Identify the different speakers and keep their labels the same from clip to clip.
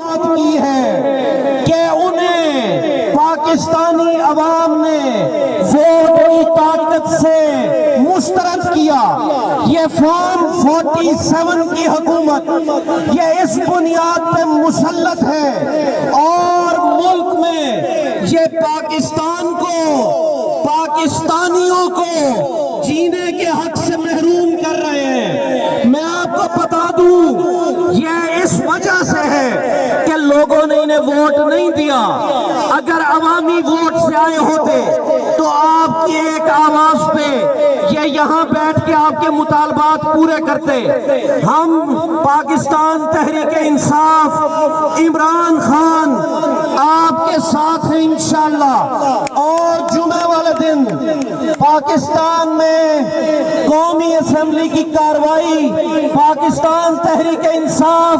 Speaker 1: بات کی ہے کہ انہیں پاکستانی عوام نے ووٹ کی طاقت سے مسترد کیا۔ یہ فارم 47 کی حکومت یہ اس بنیاد پہ مسلط ہے اور ملک میں یہ پاکستان کو، پاکستانیوں کو جینے کے حق سے محروم کر رہے ہیں۔ میں آپ کو بتا دوں یہ اس وجہ سے ہے کہ لوگوں نے انہیں ووٹ نہیں دیا۔ اگر عوامی ووٹ سے آئے ہوتے تو آپ کی ایک آواز پہ یہ یہاں بیٹھ کے آپ کے مطالبات پورے کرتے۔ ہم پاکستان تحریک انصاف، عمران خان آپ کے ساتھ ہیں انشاءاللہ، اور جمعہ والے دن پاکستان میں قومی اسمبلی کی کارروائی پاکستان تحریک انصاف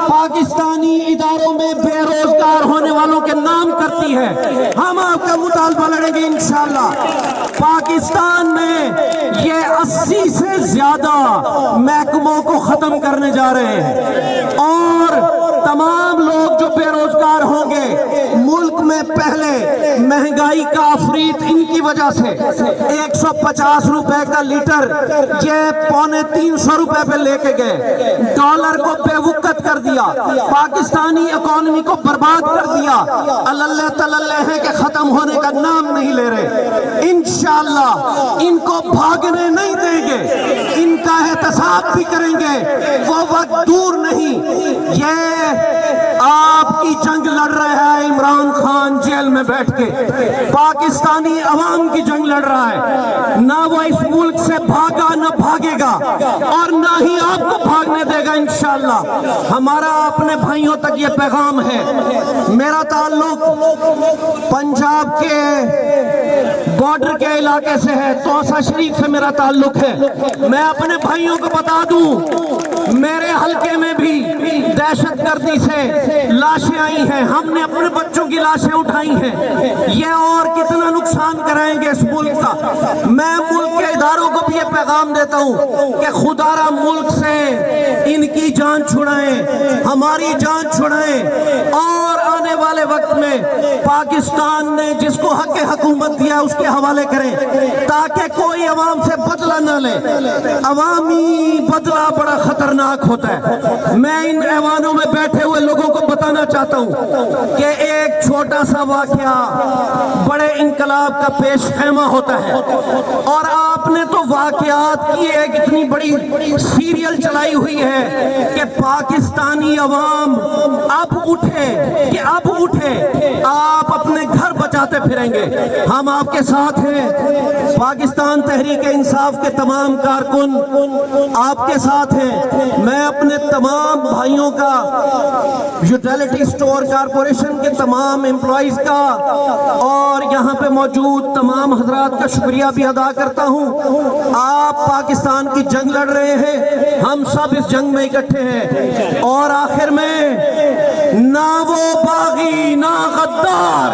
Speaker 1: پاکستانی اداروں میں بے روزگار ہونے والوں کے نام کرتی ہے۔ ہم آپ کا مطالبہ لڑیں گے انشاءاللہ۔ پاکستان میں یہ 80 سے زیادہ محکموں کو ختم کرنے جا رہے ہیں اور تمام لوگ جو بے روزگار ہوں گے، ملک میں پہلے مہنگائی کا آفریت ان کی وجہ سے 150 روپے کا لیٹر یہ 250 روپے پہ لے کے گئے، ڈالر کو بے وقت کر دیا، پاکستانی اکانومی کو برباد کر دیا۔ اللہ تللہ ہے کہ ختم ہونے کا نام نہیں لے رہے۔ انشاءاللہ ان کو بھاگنے نہیں دیں گے، ان کا احتساب بھی کریں گے، وہ وقت دور نہیں۔ یہ آپ کی جنگ لڑ رہا ہے عمران خان جیل میں بیٹھ کے، پاکستانی عوام کی جنگ لڑ رہا ہے۔ نہ وہ اس ملک سے بھاگا نہ بھاگے گا اور نہ ہی آپ کو بھاگنے دے گا انشاءاللہ۔ ہمارا اپنے بھائیوں تک یہ پیغام ہے۔ میرا تعلق پنجاب کے بارڈر کے علاقے سے ہے، توسا شریف سے میرا تعلق ہے۔ میں اپنے بھائیوں کو بتا دوں میرے حلقے میں بھی دہشت گردی سے لاشیں آئی ہیں، ہم نے اپنے بچوں کی لاشیں اٹھائی ہیں۔ یہ اور کتنا نقصان کرائیں گے اس ملک کا۔ میں ملک کے اداروں کو بھی یہ پیغام دیتا ہوں کہ خدا را ملک سے ان کی جان چھڑائیں، ہماری جان چھڑائیں، اور آنے والے وقت میں پاکستان نے جس کو حق حکومت دیا اس کے حوالے کریں تاکہ کوئی عوام سے بدلہ نہ لے۔ عوامی بدلہ بڑا خطرناک ہوتا ہے۔ میں ان ایوانوں میں بیٹھے ہوئے لوگوں کو بتانا چاہتا ہوں کہ ایک چھوٹا سا واقعہ بڑے انقلاب کا پیش خیمہ ہوتا ہے، اور آپ نے تو واقعات کی ایک اتنی بڑی سیریل چلائی ہوئی ہے کہ پاکستانی عوام اب اٹھے کہ اب اٹھے، آپ اپنے گھر بچاتے پھریں گے۔ ہم آپ کے ساتھ ہیں، پاکستان تحریک انصاف کے تمام کارکن آپ کے ساتھ ہیں۔ میں اپنے تمام بھائیوں کا، یوٹیلیٹی سٹور کارپوریشن کے تمام امپلائیز کا اور یہاں پہ موجود تمام حضرات کا شکریہ بھی ادا کرتا ہوں۔ آپ پاکستان کی جنگ لڑ رہے ہیں، ہم سب اس جنگ میں اکٹھے ہیں، اور آخر میں نہ وہ باغی نہ غدار